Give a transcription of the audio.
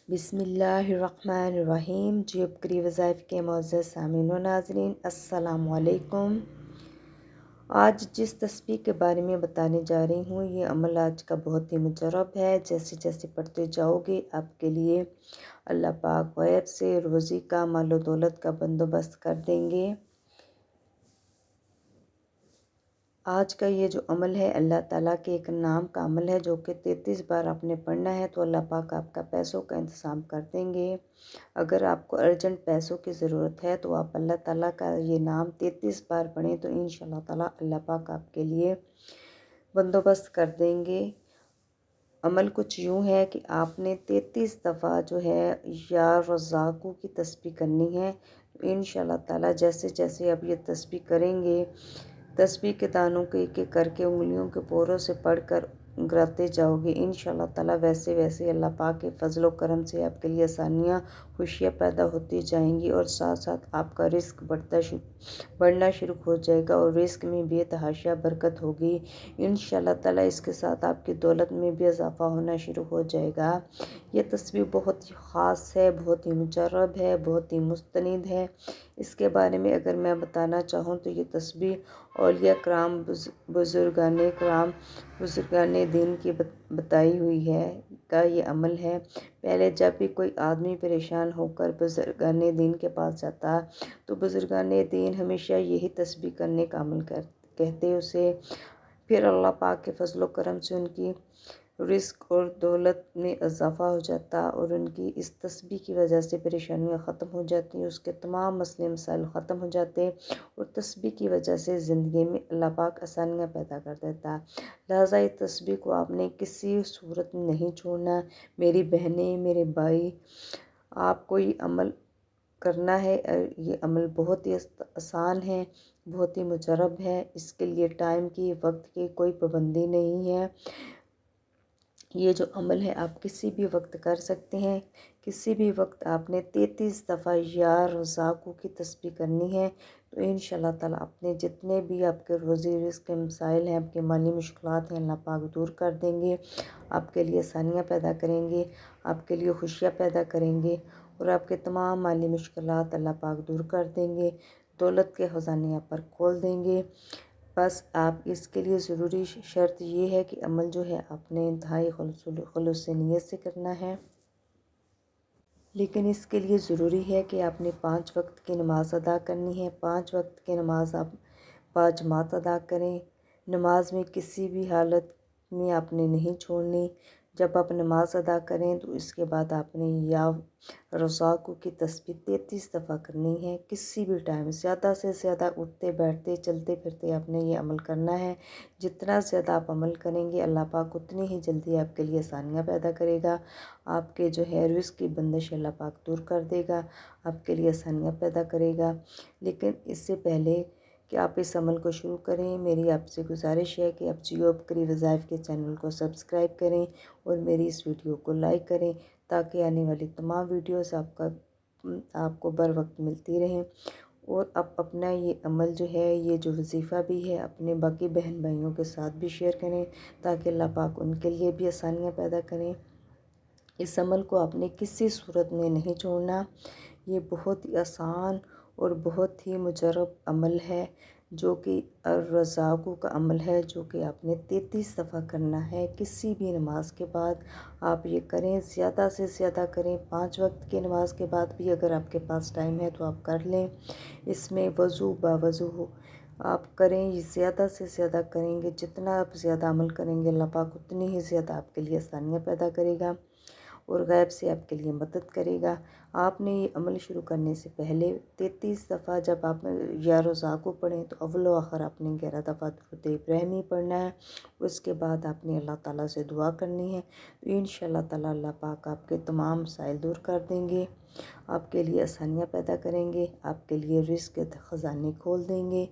بسم اللہ الرحمن الرحیم۔ جیوب کری وظائف کے معزز سامعین و ناظرین، السلام علیکم۔ آج جس تسبیح کے بارے میں بتانے جا رہی ہوں، یہ عمل آج کا بہت ہی مجرب ہے۔ جیسے جیسے پڑھتے جاؤ گے آپ کے لیے اللہ پاک غیب سے روزی کا، مال و دولت کا بندوبست کر دیں گے۔ آج کا یہ جو عمل ہے اللہ تعالیٰ کے ایک نام کا عمل ہے، جو کہ 33 بار آپ نے پڑھنا ہے، تو اللہ پاک آپ کا پیسوں کا انتظام کر دیں گے۔ اگر آپ کو ارجنٹ پیسوں کی ضرورت ہے تو آپ اللہ تعالیٰ کا یہ نام 33 بار پڑھیں، تو انشاءاللہ تعالیٰ اللہ پاک آپ کے لیے بندوبست کر دیں گے۔ عمل کچھ یوں ہے کہ آپ نے 33 دفعہ جو ہے یا رزاقو کی تسبیح کرنی ہے۔ انشاءاللہ تعالیٰ جیسے جیسے آپ یہ تسبیح کریں گے، تسبیح کے دانوں کو ایک ایک کر کے انگلیوں کے پوروں سے پڑھ کر گراتے جاؤ گے، انشاءاللہ تعالیٰ ویسے ویسے اللہ پاک کے فضل و کرم سے آپ کے لیے آسانیاں، خوشیاں پیدا ہوتی جائیں گی، اور ساتھ ساتھ آپ کا رزق بڑھنا شروع ہو جائے گا، اور رزق میں بے تحاشا برکت ہوگی انشاءاللہ تعالیٰ۔ اس کے ساتھ آپ کی دولت میں بھی اضافہ ہونا شروع ہو جائے گا۔ یہ تسبیح بہت ہی خاص ہے، بہت ہی مجرب ہے، بہت ہی مستند ہے۔ اس کے بارے میں اگر میں بتانا چاہوں تو یہ تسبیح اولیاء کرام، بزرگان دین کی بتائی ہوئی ہے کا یہ عمل ہے۔ پہلے جب بھی کوئی آدمی پریشان ہو کر بزرگان دین کے پاس جاتا تو بزرگان دین ہمیشہ یہی تسبیح کرنے کا عمل کہتے اسے۔ پھر اللہ پاک کے فضل و کرم سے ان کی رزق اور دولت میں اضافہ ہو جاتا، اور ان کی اس تسبیح کی وجہ سے پریشانیاں ختم ہو جاتی، اس کے تمام مسئلے مسائل ختم ہو جاتے، اور تسبیح کی وجہ سے زندگی میں اللہ پاک آسانیاں پیدا کر دیتا۔ لہٰذا اس تسبیح کو آپ نے کسی صورت میں نہیں چھوڑنا۔ میری بہنیں، میرے بھائی، آپ کو یہ عمل کرنا ہے۔ یہ عمل بہت ہی آسان ہے، بہت ہی مجرب ہے۔ اس کے لیے ٹائم کی، وقت کی کوئی پابندی نہیں ہے۔ یہ جو عمل ہے آپ کسی بھی وقت کر سکتے ہیں۔ کسی بھی وقت آپ نے 33 دفعہ یا رزاقو کی تسبیح کرنی ہے، تو انشاءاللہ تعالیٰ اپنے جتنے بھی آپ کے روزی رزق کے مسائل ہیں، آپ کے مالی مشکلات ہیں، اللہ پاک دور کر دیں گے، آپ کے لیے آسانیاں پیدا کریں گے، آپ کے لیے خوشیاں پیدا کریں گے، اور آپ کے تمام مالی مشکلات اللہ پاک دور کر دیں گے، دولت کے خزانے آپ پر کھول دیں گے۔ بس آپ اس کے لیے ضروری شرط یہ ہے کہ عمل جو ہے آپ نے انتہائی خلوص نیت سے کرنا ہے۔ لیکن اس کے لیے ضروری ہے کہ آپ نے 5 وقت کی نماز ادا کرنی ہے۔ 5 وقت کی نماز آپ باجماعت ادا کریں۔ نماز میں کسی بھی حالت میں آپ نے نہیں چھوڑنی۔ جب آپ نماز ادا کریں تو اس کے بعد آپ نے یا رزاقو کی تسبیح 33 دفعہ کرنی ہے۔ کسی بھی ٹائم زیادہ سے زیادہ اٹھتے بیٹھتے چلتے پھرتے آپ نے یہ عمل کرنا ہے۔ جتنا زیادہ آپ عمل کریں گے اللہ پاک اتنی ہی جلدی آپ کے لیے آسانیاں پیدا کرے گا۔ آپ کے جو ہے رزق کی بندش اللہ پاک دور کر دے گا، آپ کے لیے آسانیاں پیدا کرے گا۔ لیکن اس سے پہلے کہ آپ اس عمل کو شروع کریں، میری آپ سے گزارش ہے کہ آپ جیوب کری وظائف کے چینل کو سبسکرائب کریں، اور میری اس ویڈیو کو لائک کریں، تاکہ آنے والی تمام ویڈیوز آپ کو بر وقت ملتی رہیں۔ اور آپ اپنا یہ عمل جو ہے، یہ جو وظیفہ بھی ہے، اپنے باقی بہن بھائیوں کے ساتھ بھی شیئر کریں، تاکہ اللہ پاک ان کے لیے بھی آسانیاں پیدا کریں۔ اس عمل کو آپ نے کسی صورت میں نہیں چھوڑنا۔ یہ بہت ہی آسان اور بہت ہی مجرب عمل ہے، جو کہ الرزاقو کا عمل ہے، جو کہ آپ نے 33 دفعہ کرنا ہے۔ کسی بھی نماز کے بعد آپ یہ کریں، زیادہ سے زیادہ کریں۔ 5 وقت کی نماز کے بعد بھی اگر آپ کے پاس ٹائم ہے تو آپ کر لیں۔ اس میں وضو باوضو آپ کریں، زیادہ سے زیادہ کریں گے، جتنا آپ زیادہ عمل کریں گے اللہ پاک اتنی ہی زیادہ آپ کے لیے آسانیاں پیدا کرے گا، اور غیب سے آپ کے لیے مدد کرے گا۔ آپ نے یہ عمل شروع کرنے سے پہلے 33 دفعہ جب آپ یا رزاقو پڑھیں تو اول و آخر آپ نے 11 دفعہ درود ابراہیمی پڑھنا ہے۔ اس کے بعد آپ نے اللہ تعالیٰ سے دعا کرنی ہے، تو انشاءاللہ تعالیٰ اللہ پاک آپ کے تمام مسائل دور کر دیں گے، آپ کے لیے آسانیاں پیدا کریں گے، آپ کے لیے رزق کے خزانے کھول دیں گے۔